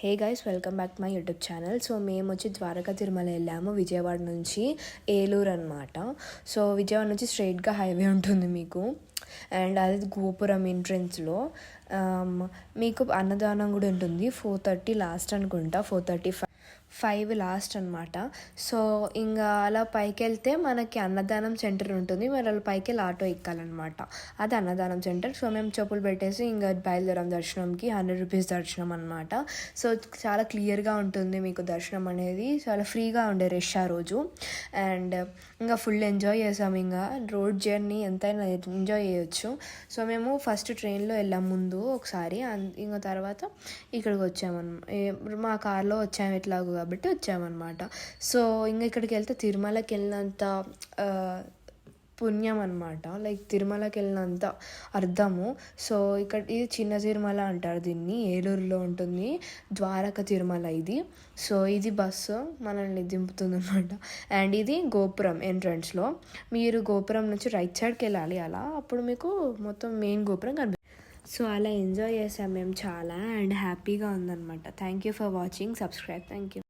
Hey guys, welcome back to my YouTube channel. So మేము వచ్చి ద్వారకా తిరుమల వెళ్ళాము విజయవాడ నుంచి ఏలూరు అనమాట. సో విజయవాడ నుంచి స్ట్రైట్గా హైవే ఉంటుంది మీకు, అండ్ అది గోపురం ఎంట్రెన్స్లో మీకు అన్నదానం కూడా ఉంటుంది. 4:30 లాస్ట్ అనుకుంటా, 4:35 లాస్ట్ అనమాట. సో ఇంకా అలా పైకి వెళ్తే మనకి అన్నదానం సెంటర్ ఉంటుంది, మరి అలా పైకి వెళ్ళి ఆటో ఎక్కాలన్నమాట. అది అన్నదానం సెంటర్. సో మేము చెప్పులు పెట్టేసి ఇంకా బయలుదేరాం దర్శనంకి. 100 రూపీస్ దర్శనం అనమాట. సో చాలా క్లియర్గా ఉంటుంది మీకు దర్శనం అనేది, చాలా ఫ్రీగా ఉండే రష్ ఆ రోజు. అండ్ ఇంకా ఫుల్ ఎంజాయ్ చేసాం. ఇంకా రోడ్ జర్నీ ఎంతైనా ఎంజాయ్ చేయొచ్చు. సో మేము ఫస్ట్ ట్రైన్లో వెళ్ళాం ముందు ఒకసారి, ఇంకా తర్వాత ఇక్కడికి వచ్చామన్నమాట. మా కార్లో వచ్చాము ఎట్లాగో కాబట్టి వచ్చామన్నమాట. సో ఇంకా ఇక్కడికి వెళ్తే తిరుమలకి వెళ్ళినంత పుణ్యం అనమాట, లైక్ తిరుమలకి వెళ్ళినంత అర్థము. సో ఇక్కడ ఇది చిన్న తిరుమల అంటారు దీన్ని, ఏలూరులో ఉంటుంది. ద్వారక తిరుమల ఇది. సో ఇది బస్సు మనల్ని దింపుతుంది అనమాట. అండ్ ఇది గోపురం ఎంట్రన్స్లో. మీరు గోపురం నుంచి రైట్ సైడ్కి వెళ్ళాలి అలా, అప్పుడు మీకు మొత్తం మెయిన్ గోపురం కనిపిస్తుంది. సో అలా ఎంజాయ్ చేసాం మేము చాలా, అండ్ హ్యాపీగా ఉందన్నమాట. Thank you for watching. Subscribe. Thank you.